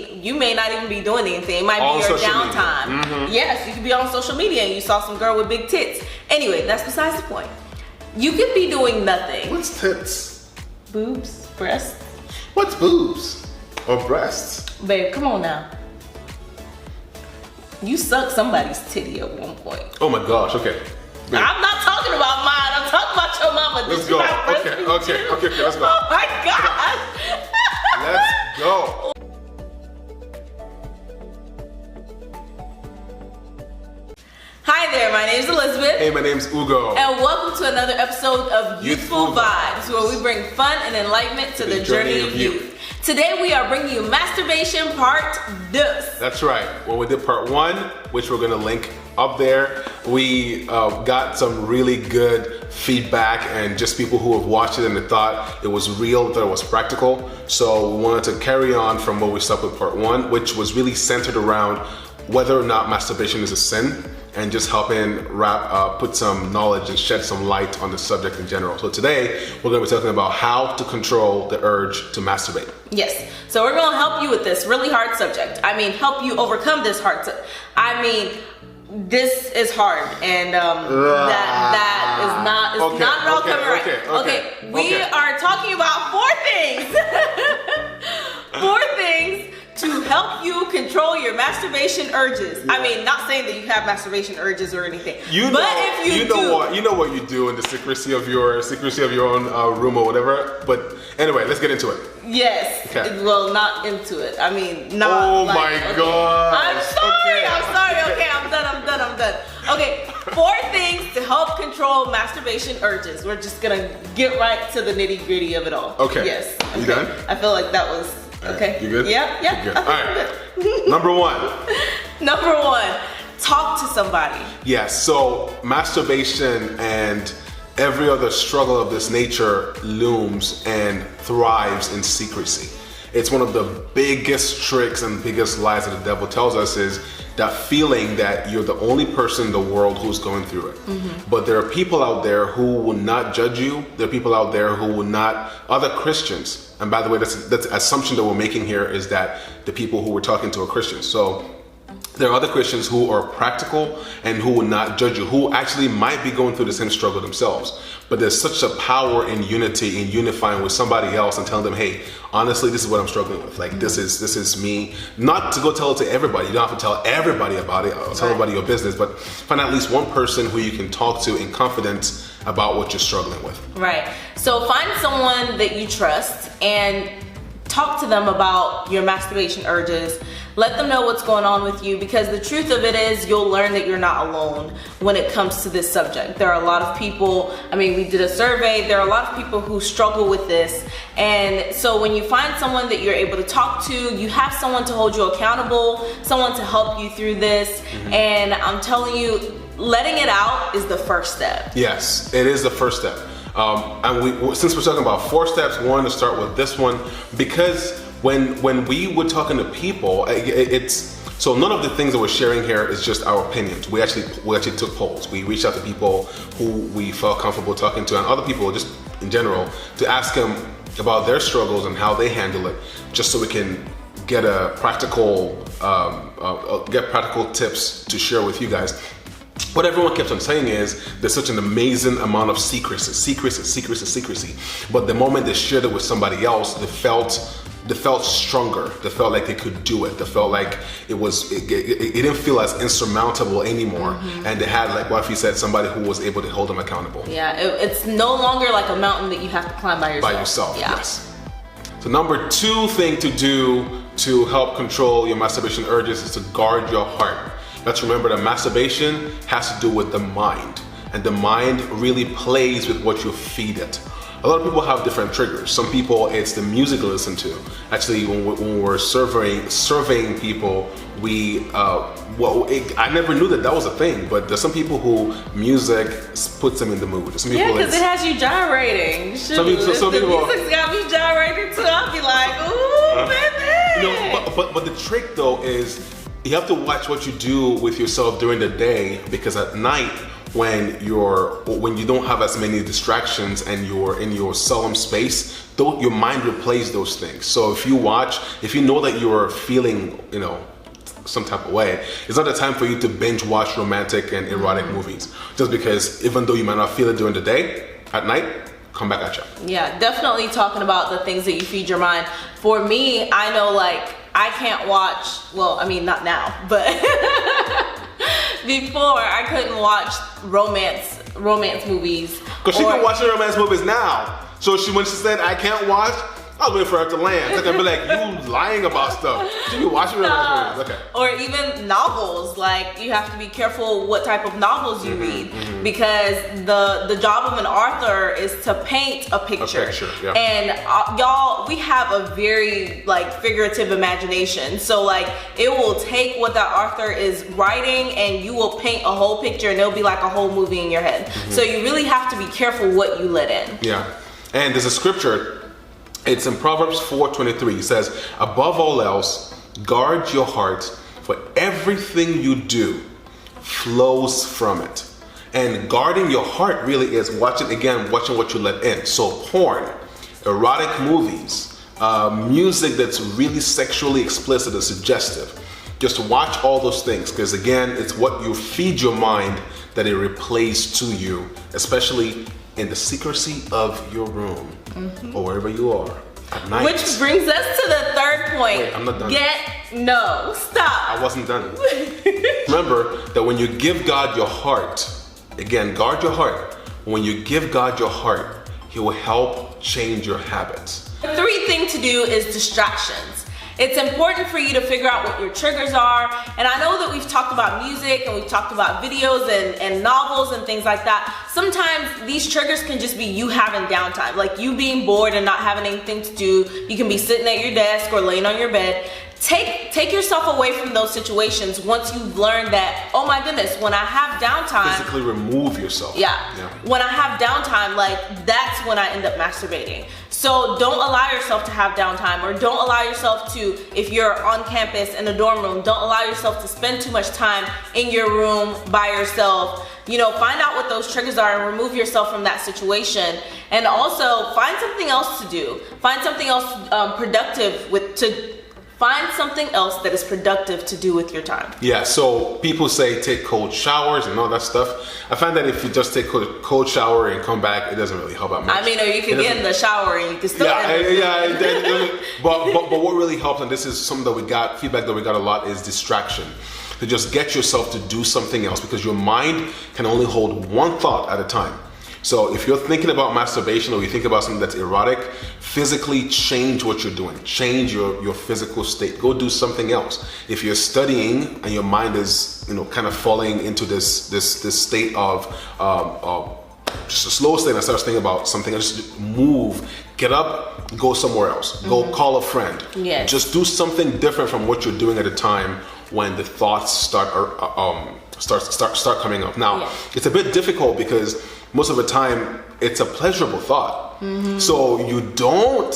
mean, you may not even be doing anything. It might be your downtime. Yes, you could be on social media and you saw some girl with big tits. Anyway, that's besides the point. You could be doing nothing. What's tits? Boobs, breasts. What's boobs? Or breasts? Babe, come on now. You sucked somebody's titty at one point. Oh my gosh, okay. Babe. I'm not talking about mine, I'm talking about your mama. Let's go. Okay, let's go. Oh my God. Let's go. Hi there, my name is Elizabeth. Hey, my name's Ugo. And welcome to another episode of Youthful Vibes, where we bring fun and enlightenment to the journey of youth. Today we are bringing you Masturbation Part 2. That's right. Well, we did Part 1, which we're going to link up there. We got some really good feedback and just people who have watched it and they thought it was real, thought it was practical. So we wanted to carry on from where we stopped with Part 1, which was really centered around whether or not masturbation is a sin, and just helping put some knowledge and shed some light on the subject in general. So today, we're gonna be talking about how to control the urge to masturbate. Yes, so we're gonna help you with this really hard subject. I mean, help you overcome this hard subject. I mean, this is hard, and that is not, it's not at all coming right. Okay, we are talking about 4 things. 4 things to help you control your masturbation urges. I mean, not saying that you have masturbation urges or anything. You know what you do in the secrecy of your own room or whatever. But anyway, let's get into it. Yes. Okay. Well, not into it. I mean, not. Oh my God. I'm sorry. Okay, I'm done. Okay, 4 things to help control masturbation urges. We're just gonna get right to the nitty gritty of it all. Okay. Yes. Okay. You done? I feel like that was. Okay. You good? Yeah. Good. All right. Number 1. Number 1. Talk to somebody. Yes. So masturbation and every other struggle of this nature looms and thrives in secrecy. It's one of the biggest tricks and biggest lies that the devil tells us is that feeling that you're the only person in the world who's going through it. But there are people out there who will not judge you. There are people out there who will not, other Christians. And by the way, that's the assumption that we're making here is that the people who we're talking to are Christians. So there are other Christians who are practical and who will not judge you, who actually might be going through the same struggle themselves. But there's such a power in unity, in unifying with somebody else and telling them, hey, honestly, this is what I'm struggling with. Like, this is me. Not to go tell it to everybody. You don't have to tell everybody about it, or tell everybody your business, but find at least one person who you can talk to in confidence about what you're struggling with. Right. So find someone that you trust and talk to them about your masturbation urges. Let them know what's going on with you, because the truth of it is you'll learn that you're not alone when it comes to this subject. There are a lot of people, I mean, we did a survey, there are a lot of people who struggle with this. And so when you find someone that you're able to talk to, you have someone to hold you accountable, someone to help you through this. And I'm telling you, letting it out is the first step. Yes, it is the first step. And since we're talking about 4 steps, we want to start with this one because when we were talking to people, so none of the things that we're sharing here is just our opinions. We actually took polls. We reached out to people who we felt comfortable talking to, and other people just in general, to ask them about their struggles and how they handle it, just so we can get practical tips to share with you guys. What everyone kept on saying is there's such an amazing amount of secrecy. But the moment they shared it with somebody else, they felt stronger. They felt like they could do it. They felt like it didn't feel as insurmountable anymore. And they had, like what you said, somebody who was able to hold them accountable. Yeah, it's no longer like a mountain that you have to climb by yourself. Yes. So number 2 thing to do to help control your masturbation urges is to guard your heart. Let's remember that masturbation has to do with the mind, and the mind really plays with what you feed it. A lot of people have different triggers. Some people, it's the music they listen to. Actually, when we're surveying people, I never knew that was a thing, but there's some people who music puts them in the mood. Some people, because it has you gyrating. Shoot, some people, music's got me gyrating too. I'll be like, ooh, baby. But the trick though is, you have to watch what you do with yourself during the day, because at night, when you don't have as many distractions and you're in your solemn space, your mind replays those things. So if you know that you're feeling, some type of way, it's not the time for you to binge watch romantic and erotic movies. Just because even though you might not feel it during the day, at night, come back at you. Yeah, definitely talking about the things that you feed your mind. For me, I know like I can't watch, well, I mean not now, but before I couldn't watch romance movies. Because she been watching romance movies now. So when she said I can't watch, I was waiting for her to land. It's gonna be like, you lying about stuff. She be watching romance movies. Okay. Or even novels. Like you have to be careful what type of novels you read, because the job of an author is to paint a picture. Yeah. And y'all, we have a very like figurative imagination. So like it will take what that author is writing and you will paint a whole picture and it'll be like a whole movie in your head. So you really have to be careful what you let in. Yeah. And there's a scripture. It's in Proverbs 4:23. It says, above all else, guard your heart, for everything you do flows from it. And guarding your heart really is watching what you let in. So porn, erotic movies, music that's really sexually explicit and suggestive. Just watch all those things, because again, it's what you feed your mind that it replays to you, especially in the secrecy of your room or wherever you are at night. Which brings us to the third point. Wait, I'm not done. Stop. I wasn't done. Remember that when you give God your heart, again, guard your heart. When you give God your heart, He will help change your habits. The three thing to do is distractions. It's important for you to figure out what your triggers are. And I know that we've talked about music and we've talked about videos and novels and things like that. Sometimes these triggers can just be you having downtime, like you being bored and not having anything to do. You can be sitting at your desk or laying on your bed. Take yourself away from those situations once you've learned that, oh my goodness, when I have downtime. Physically remove yourself. Yeah. When I have downtime, like that's when I end up masturbating. So don't allow yourself to have downtime, or don't allow yourself to, if you're on campus in a dorm room, don't allow yourself to spend too much time in your room by yourself. Find out what those triggers are and remove yourself from that situation. And also find something else to do. Find something else Find something else that is productive to do with your time. Yeah, so people say take cold showers and all that stuff. I find that if you just take a cold shower and come back, it doesn't really help out much. I mean, or you can get in the shower and you can still but what really helps, and this is something that feedback that we got a lot, is distraction. To just get yourself to do something else, because your mind can only hold one thought at a time. So if you're thinking about masturbation or you think about something that's erotic, physically change what you're doing. Change your physical state. Go do something else. If you're studying and your mind is, kind of falling into this state of just a slow state, and starts thinking about something, just move, get up, go somewhere else. Go call a friend. Yes. Just do something different from what you're doing at a time when the thoughts start coming up. Now, it's a bit difficult because most of the time it's a pleasurable thought. So you don't,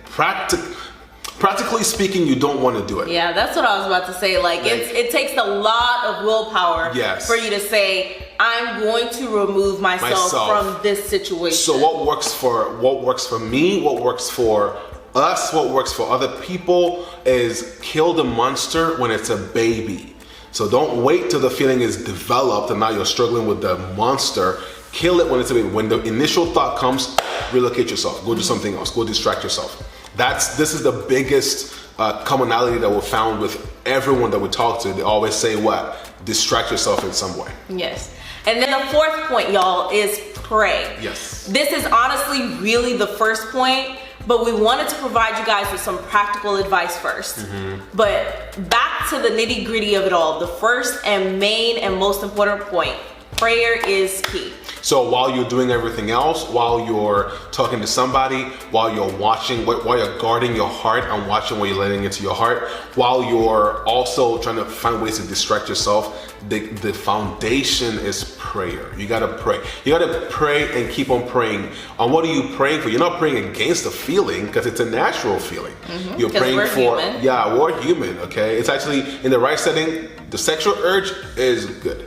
practically speaking, you don't want to do it. Yeah, that's what I was about to say. Like it takes a lot of willpower for you to say, I'm going to remove myself from this situation. So what works for me, what works for us, what works for other people is kill the monster when it's a baby. So don't wait till the feeling is developed and now you're struggling with the monster. Kill it when it's a baby. When the initial thought comes, relocate yourself. Go do something else. Go distract yourself. This is the biggest commonality that we found with everyone that we talk to. They always say what? Distract yourself in some way. Yes. And then the fourth point, y'all, is pray. Yes. This is honestly really the first point, but we wanted to provide you guys with some practical advice first. But back to the nitty-gritty of it all, the first and main and most important point, prayer is key. So while you're doing everything else, while you're talking to somebody, while you're watching, while you're guarding your heart and watching what you're letting into your heart, while you're also trying to find ways to distract yourself, the foundation is prayer. You gotta pray. You gotta pray and keep on praying. And what are you praying for? You're not praying against the feeling, because it's a natural feeling. You're praying for, human. Yeah, we're human, okay? It's actually, in the right setting, the sexual urge is good.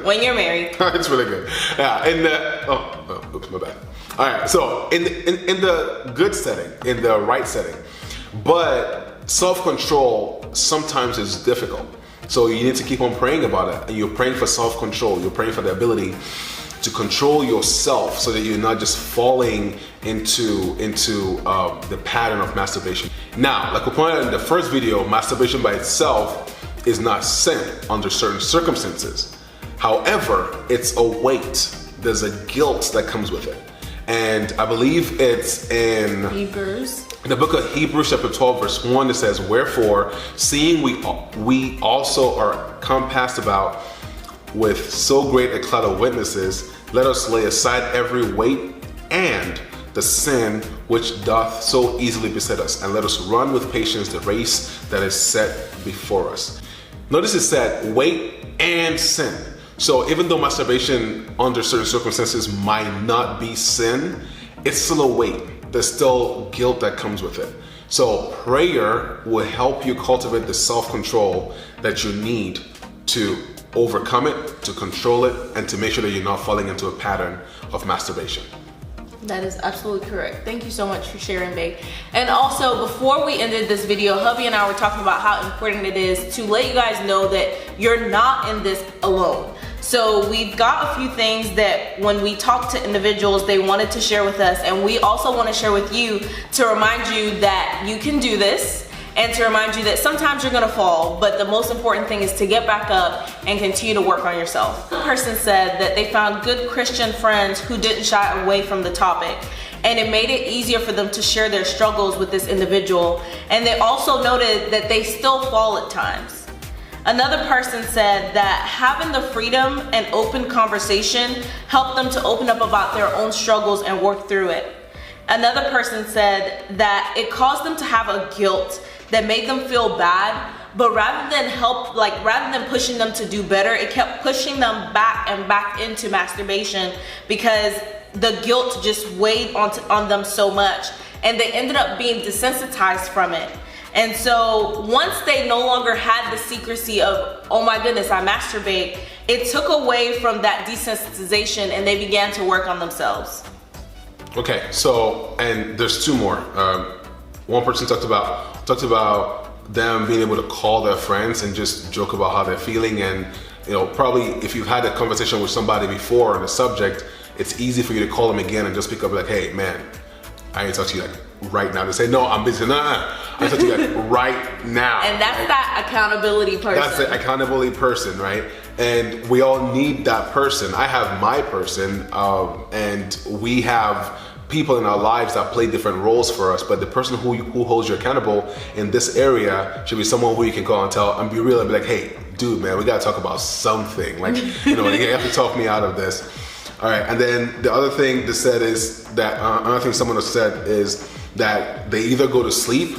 When you're married. It's really good. Yeah, oops, my bad. All right, so in the good setting, in the right setting, but self-control sometimes is difficult. So you need to keep on praying about it, and you're praying for self-control. You're praying for the ability to control yourself so that you're not just falling into the pattern of masturbation. Now, like we pointed out in the first video, masturbation by itself is not sin under certain circumstances. However, it's a weight. There's a guilt that comes with it. And I believe it's in Hebrews. In the book of Hebrews chapter 12 verse 1, it says, "Wherefore, seeing we also are compassed about with so great a cloud of witnesses, let us lay aside every weight and the sin which doth so easily beset us, and let us run with patience the race that is set before us." Notice it said weight and sin. So even though masturbation under certain circumstances might not be sin, it's still a weight. There's still guilt that comes with it. So prayer will help you cultivate the self-control that you need to overcome it, to control it, and to make sure that you're not falling into a pattern of masturbation. That is absolutely correct. Thank you so much for sharing, babe. And also, before we ended this video, hubby and I were talking about how important it is to let you guys know that you're not in this alone. So we've got a few things that when we talk to individuals, they wanted to share with us, and we also want to share with you to remind you that you can do this, and to remind you that sometimes you're gonna fall, but the most important thing is to get back up and continue to work on yourself. One person said that they found good Christian friends who didn't shy away from the topic, and it made it easier for them to share their struggles with this individual, and they also noted that they still fall at times. Another person said that having the freedom and open conversation helped them to open up about their own struggles and work through it. Another person said that it caused them to have a guilt that made them feel bad, but rather than pushing them to do better, it kept pushing them back and back into masturbation because the guilt just weighed on them so much, and they ended up being desensitized from it. And so once they no longer had the secrecy of, oh my goodness, I masturbate, it took away from that desensitization, and they began to work on themselves. Okay, so, and there's two more. One person talked about them being able to call their friends and just joke about how they're feeling, and probably if you've had a conversation with somebody before on a subject, it's easy for you to call them again and just pick up like, hey man, I need to talk to you like right now. They say, no, I'm busy. No, I need to talk to you like right now. And that's that accountability person. That's the accountability person, right? And we all need that person. I have my person, and we have people in our lives that play different roles for us, but the person who holds you accountable in this area should be someone who you can call and tell and be real and be like, hey, dude, man, we gotta talk about something. Like, you have to talk me out of this. All right, and then the other thing they said is that, another thing someone has said is that they either go to sleep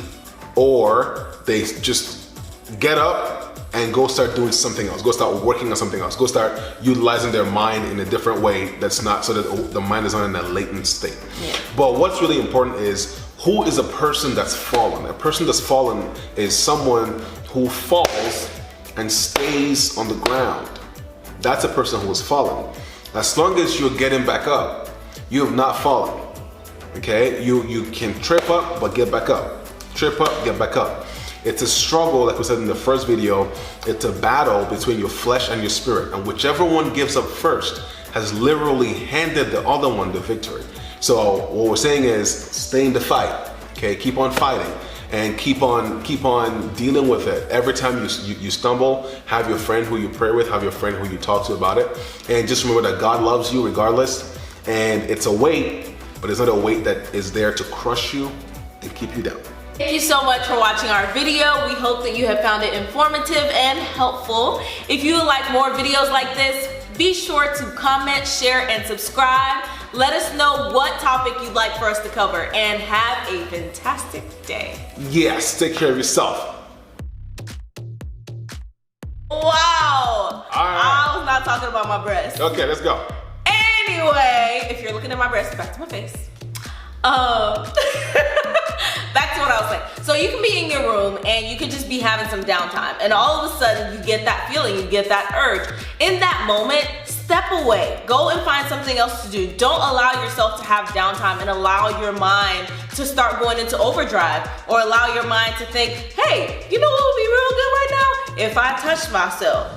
or they just get up and go start doing something else, go start working on something else, go start utilizing their mind in a different way that's not, so that the mind is not in a latent state. Yeah. But what's really important is, who is a person that's fallen? A person that's fallen is someone who falls and stays on the ground. That's a person who has fallen. As long as you're getting back up, you have not fallen. Okay, you can trip up, but get back up. Trip up, get back up. It's a struggle, like we said in the first video. It's a battle between your flesh and your spirit, and whichever one gives up first has literally handed the other one the victory. So what we're saying is, stay in the fight. Okay, keep on fighting and keep on dealing with it. Every time you stumble, have your friend who you pray with, have your friend who you talk to about it, and just remember that God loves you regardless. And it's a weight, but it's not a weight that is there to crush you and keep you down. Thank you so much for watching our video. We hope that you have found it informative and helpful. If you would like more videos like this, be sure to comment, share, and subscribe. Let us know what topic you'd like for us to cover, and have a fantastic day. Yes, take care of yourself. Wow. I was not talking about my breasts. Okay, let's go. Anyway, if you're looking at my breasts, back to my face. Back to what what I was saying. So you can be in your room and you could just be having some downtime, and all of a sudden you get that feeling, you get that urge. In that moment, step away. Go and find something else to do. Don't allow yourself to have downtime and allow your mind to start going into overdrive, or allow your mind to think, hey, you know what would be real good right now? If I touch myself.